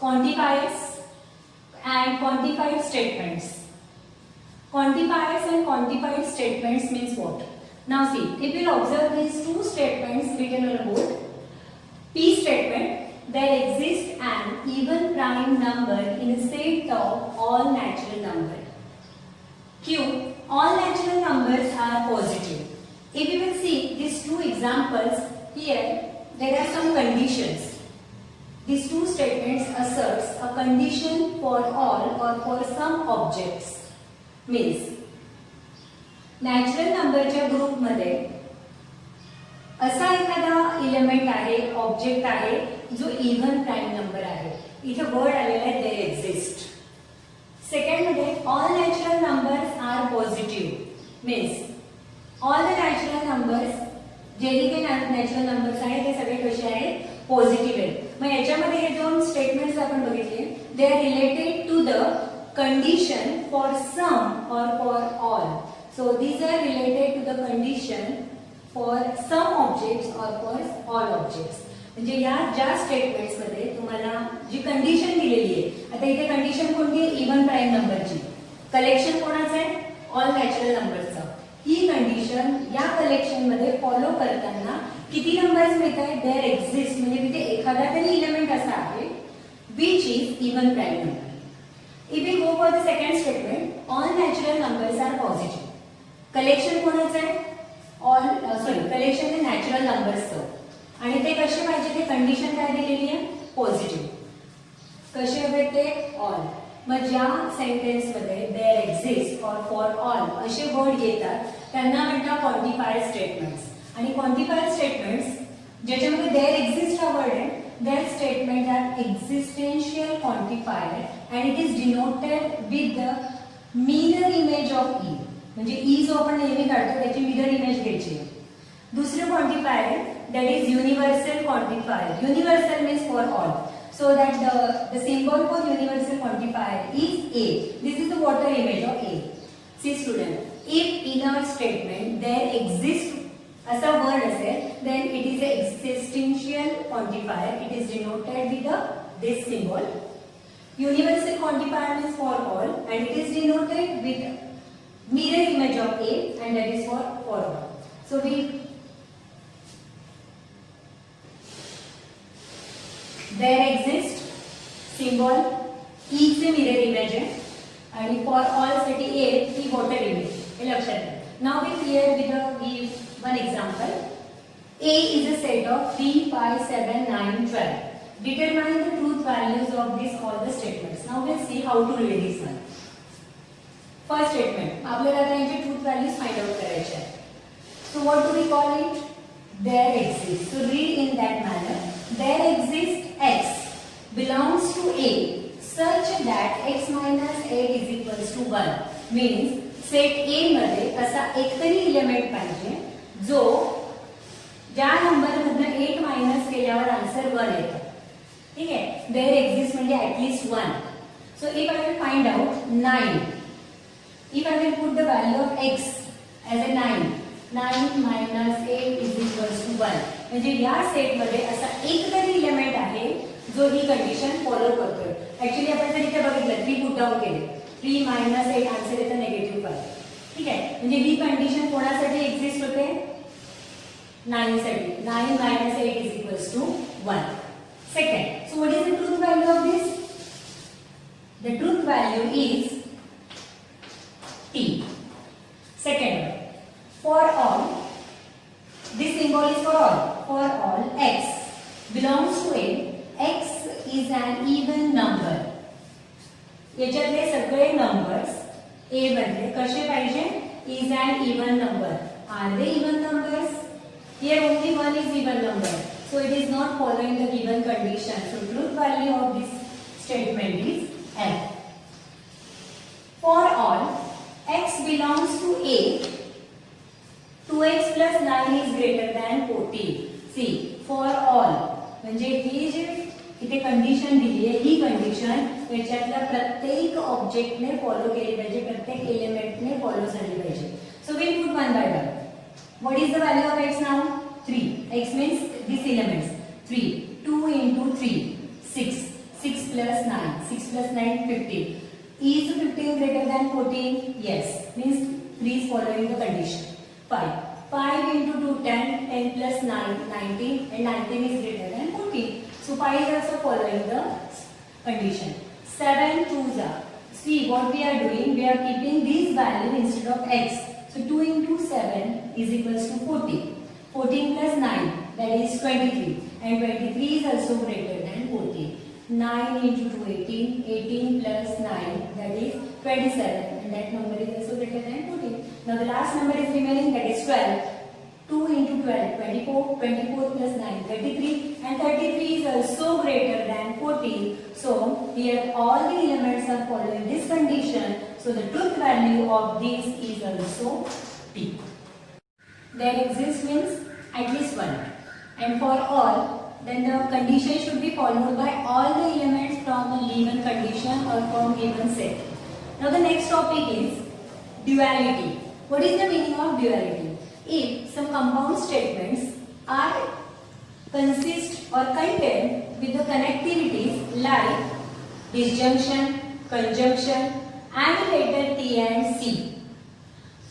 quantifiers and quantified statements. Quantifiers and quantified statements means what? Now see, if you observe these two statements written on the board. P statement, there exists an even prime number in a set of all natural numbers. Q, all natural numbers are positive. If you will see these two examples here, there are some conditions. These two statements asserts a condition for all or for some objects. Means natural नंबरच्या group मध्ये असा एखादा element आहे, object आहे जो even prime number आहे. इथे word आलेला आहे देयर एक्झिस्ट. सेकंड मध्ये all natural numbers are positive. Means all the natural numbers जे काही नॅचरल नंबर्स आहेत ते सगळे कसे आहेत, पॉझिटिव्ह आहेत. मग याच्यामध्ये हे दोन स्टेटमेंट्स आपण बघितले, they are related to the condition for some or for all. So these are related to the condition for some objects or for all objects. म्हणजे या ज्या स्टेटमेंट्स मध्ये तुम्हाला जी कंडिशन दिलेली आहे, आता इथे कंडिशन कोणती आहे, इव्हन प्राइम नंबरची. कलेक्शन कोणाचं आहे, ऑल नॅचरल नंबरचं. ही कंडिशन या कलेक्शन मध्ये फॉलो करताना किती नंबर्स मिळत आहेत, देयर एक्झिस्ट, म्हणजे तिथे एखादा तरी इलेमेंट असा आहे which is even prime number. If you go for the second statement, all natural numbers are positive. Collection कोणाचं आहे, कलेक्शन हे नॅचरल नंबर्सचं. आणि ते कसे पाहिजे, ते कंडिशन काय दिलेली आहे, पॉझिटिव्ह. कसे हवे ते, ऑल. मग ज्या सेंटेन्स मध्ये there exist or for all असे वर्ड येतात त्यांना म्हणतात क्वांटिफायर स्टेटमेंट्स. आणि क्वांटिफायर स्टेटमेंट्स ज्याच्यामध्ये देयर एक्झिस्ट हा वर्ड आहे, there statement are existential quantifier and it is denoted with the mirror image of E. म्हणजे ई जो आपण नेहमी काढतो त्याची मिरर इमेज घ्यायची आहे. दुसरं quantifier that is universal quantifier. Universal means for all. So that the symbol for universal quantifier is A. This is the water image of A. See student, if in our statement there exists as a word असेल, then it is a existential quantifier. It is denoted with this symbol. Universal quantifier means for all, and it is denoted with mirror image of A, and that is for all. So we there exist symbol E चे mirror image आहे आणि for all साठी A ही water image. हे लक्षात घ्या. Now we clear with one example. A is a set of 3, 5, 7, 9, 12. Determine the truth values of these all the statements. Now we'll see how to read this one. First statement, आपल्याला आता यांचे truth values find out करायचे आहेत. So what do we call it? There exists. So read in that manner. There exists x belongs to A such that x minus 8 is equals to 1. Means set A मध्ये असा एक तरी element पाहिजे जो ज्या number मधून 8 minus केल्यावर answer 1 येतो. ठीक आहे. There exists म्हणजे at least 1. So if I will find out 9, if I will put the value of x as a 9 minus 8 is equals to 1. म्हणजे या सेट मध्ये असा एक तरी एलिमेंट आहे जो ही कंडिशन फॉलो करतोय. ऍक्च्युअली आपण जर इथे बघितलं 3 पुट डाउन केले, 3 मायनस 8 आन्सर येतं -5. ठीक आहे. म्हणजे ही कंडिशन कोणासाठी एक्झिस्ट होते, 9 साठी. 9 minus 8 is equals to 1. Second, so what is the truth value of this? The truth value is T. Second one, for all, this symbol is for all. For all x belongs to A, x is an even number. याच्यातले सगळे numbers A मधले कसे पाहिजे, is an even number. Are they even numbers? Here only one is even number. So it is not following the given condition. So truth value of this statement is F. For all x belongs to A, 2x plus 9 is greater than 14. See, for all म्हणजे ही जी इथे condition दिली आहे, ही condition याच्यातल्या प्रत्येक ऑब्जेक्टने follow केली पाहिजे, प्रत्येक एलिमेंटने follow झाली पाहिजे. So we put one by one. What is the value of x now? 3. x means these elements. 3. 2 into 3, 6. 6 plus 9. 6 plus 9, 15. Is 15 greater than 14? Yes. Means please following the condition. 5. 5 into 2, 10. 10 plus 9, 19. And 19 is greater than 14. So 5 is also following the condition. 7 2s are. See what we are doing. We are keeping this value instead of x. So 2 into 7 is equals to 40. 14 plus 9, that is 23. And 23 is also greater than 14. 9 into 2, 18. 18 plus 9, that is 27. And that number is also greater than 14. Now the last number is remaining, that is 12. 2 into 12, 24. 24 plus 9, 33. And 33 is also greater than 14. So here all the elements are following this condition. So the truth value of this is also P. There exists means at least one. And for all, then the condition should be followed by all the elements from a given condition or from given set. Now the next topic is duality. What is the meaning of duality? If some compound statements are consist or contain with the connectivities like disjunction, conjunction and later T and C.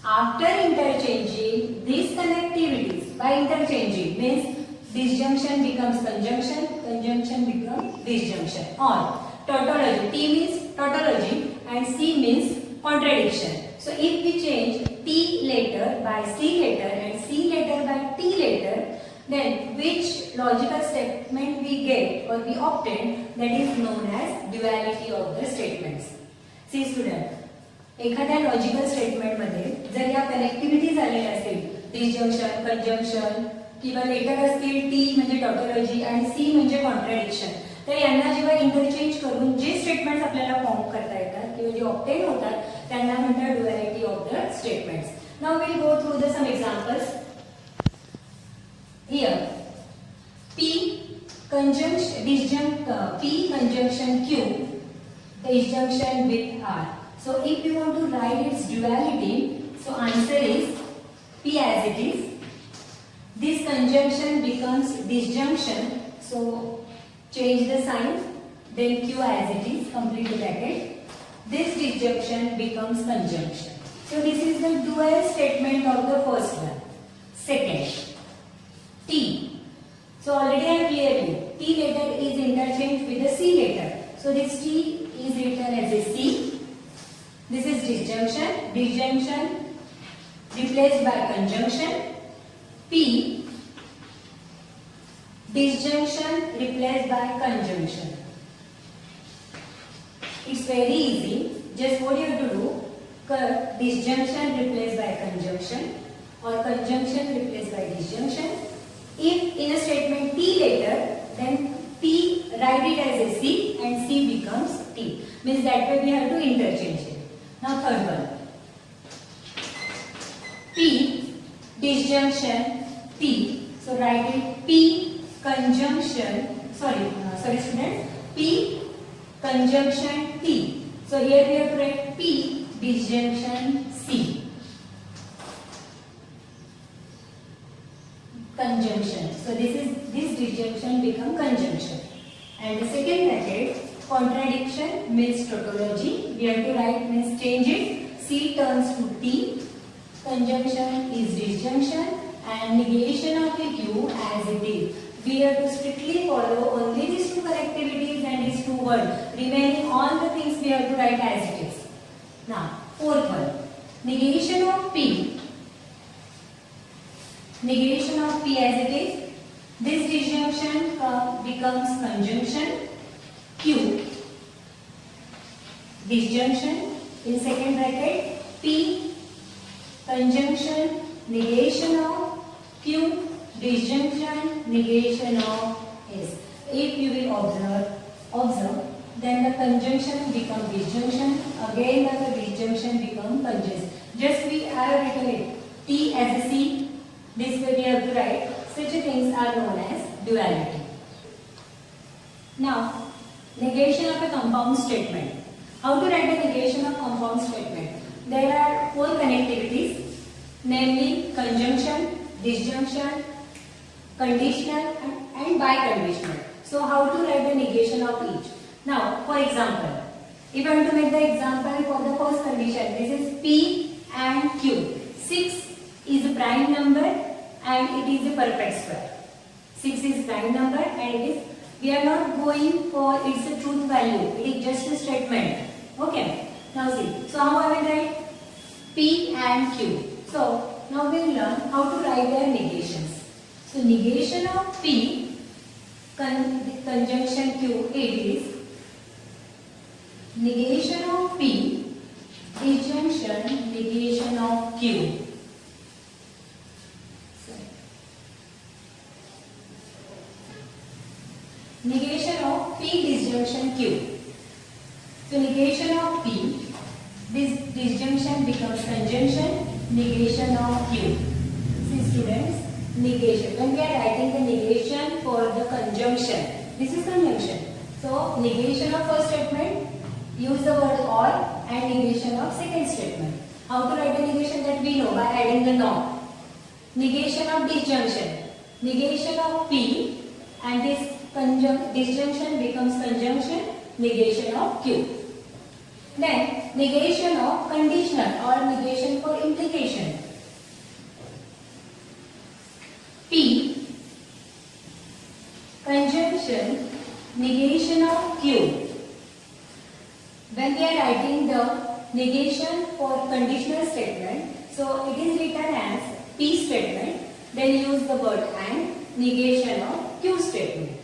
After interchanging these connectivities, by interchanging means disjunction becomes conjunction, conjunction becomes disjunction, or tautology. T means tautology and C means contradiction. So if we change T later by C later and C later by T later, then which logical statement we get or we obtain, that is known as duality of the statements. See student, एखाद्या logical statement मध्ये जर या connectivity झालेल्या असतील disjunction, conjunction किंवा letter असतील T म्हणजे tautology आणि सी म्हणजे कॉन्ट्रडिक्शन, तर यांना जेव्हा इंटरचेंज करून जे स्टेटमेंट्स आपल्याला फॉर्म करता येतात किंवा जे ऑब्टेन होतात त्यांना म्हणतात duality of the statements. Now we will go through the sum examples. Here P conjunction Q disjunction with R. So if you want to write its duality, so answer is P as it is. This conjunction becomes disjunction, so change the sign, then Q as it is, complete the bracket. This disjunction becomes conjunction. So this is the dual statement of the first one. Second, T. So already I cleared you. T letter is interchanged with the C letter. So this T is written as a C. This is disjunction. Disjunction replaced by conjunction. P. Disjunction replaced by conjunction. It's very easy. Just what you have to do, cut disjunction replaced by conjunction or conjunction replaced by disjunction. If in a statement T later, then T write it as a C and C becomes T. Means that way we have to interchange it. Now third one. P disjunction T. So write it P conjunction. Sorry students. P conjunction T. So here we have to write P disjunction C. Conjunction. So this disjunction become conjunction. And the second bracket, contradiction means tautology. We have to write means change it. C turns to T. Conjunction is disjunction and negation of a Q as it is. We have to strictly follow only these two connectivities and these two words. Remaining all the things we have to write as it is. Now fourth one, negation of P. Negation of P as it is. This disjunction becomes conjunction. Q disjunction in second bracket. P conjunction negation of Q disjunction negation of S. If you will observe, then the conjunction become disjunction. Again the disjunction become conjunction. Just we have written it T as a C. This way we have to write. Such things are known as duality. Now, negation of a compound statement. How to write the negation of compound statement? There are four connectivities, namely conjunction, disjunction, conditional and biconditional. So how to write the negation of each? Now, for example, if I want to make the example for the first condition, this is P and Q. 6 is a prime number and it is a perfect square. 6 is prime number and it is, we are not going for its a truth value, it is just a statement. Okay. Now see, so how I will write P and Q. So now we will learn how to write their negations. So negation of P conjunction Q, it is negation of P disjunction negation of Q. Negation of P disjunction Q. So negation of P, this disjunction becomes conjunction, negation of Q. See students, negation. When we are writing the negation for the conjunction, this is conjunction. So negation of first statement, use the word or, and negation of second statement. How to write the negation that we know by adding the not. Negation of disjunction. Negation of P and this disjunction becomes conjunction, negation of Q. Then negation of conditional or negation for implication. P conjunction negation of Q. When we are writing the negation for conditional statement, so it is written as P statement, then use the word and, negation of Q statement.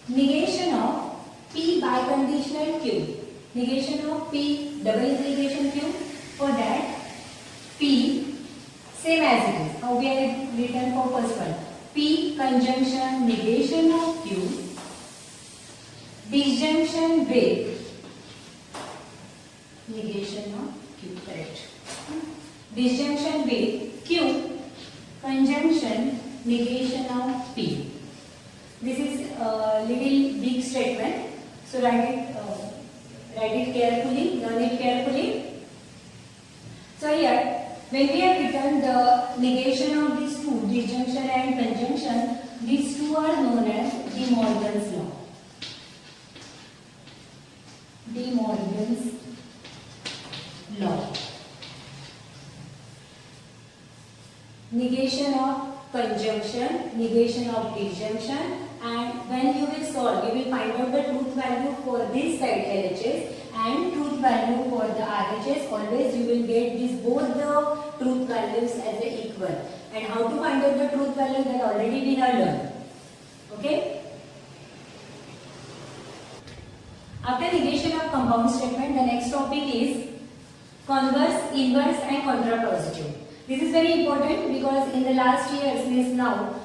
Negation of P biconditional Q. Negation of P double implication Q. For that, P same as it is. How we have written for first one. P conjunction negation of Q. Disjunction with negation of Q. Correct. Disjunction with Q. Conjunction negation of P. This is a little big statement, so write it carefully, learn it carefully. So here, when we have written the negation of these two, disjunction and conjunction, these two are known as De Morgan's law. De Morgan's law. Negation of conjunction, negation of disjunction, and when you will solve, you will find out the truth value for this side LHS and truth value for the RHS. Always you will get these both the truth values as a equal. And how to find out the truth value, that already we have learned. Okay? After negation of compound statement, the next topic is converse, inverse and contrapositive. This is very important because in the last years, means now,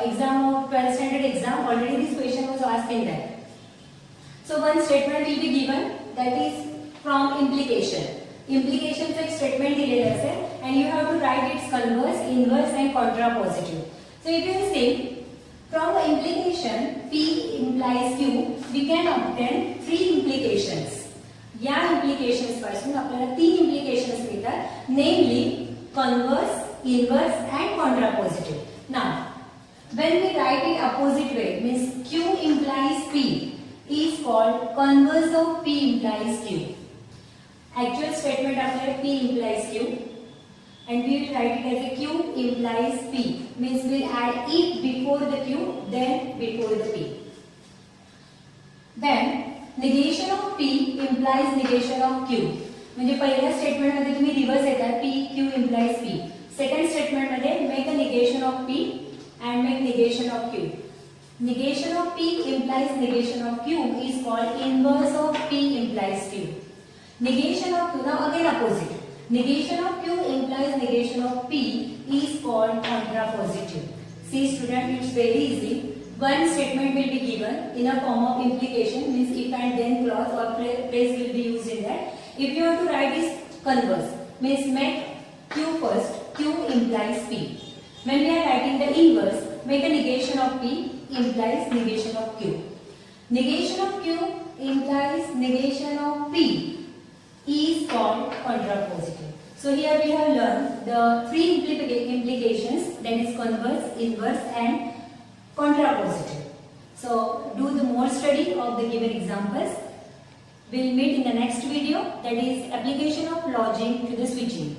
exam of 12th standard exam, already this question was asked in that. So one statement will be given, that is from implication. Implication से एक statement दिलेला असेल and you have to write its converse, inverse and contrapositive. So if you say from the implication P implies Q, we can obtain three implications. या implications पासून आपल्याला तीन implications मिळतात, namely converse, inverse and contrapositive. Now, when we write it opposite way, means Q implies P is called converse of P implies Q. Actual statement आपल्याला P implies Q and we will write it as a Q implies P, means we will add it before the Q, then before the P. Then negation of P implies negation of Q. म्हणजे पहिल्या statement मध्ये तुम्ही reverse येतात P Q implies P. Second statement मध्ये make a negation of P and make negation of Q. Negation of P implies negation of Q is called inverse of P implies Q. Negation of Q, now again opposite. Negation of Q implies negation of P is called contrapositive. See student, it's very easy. One statement will be given in a form of implication, means if and then clause or phrase will be used in that. If you want to write this converse, means make Q first, Q implies P. When we are writing the inverse, make a negation of P implies negation of Q. Negation of Q implies negation of P is called contrapositive. So here we have learned the three implications, that is converse, inverse and contrapositive. So do the more study of the given examples. We'll meet in the next video, that is application of logic to the switching.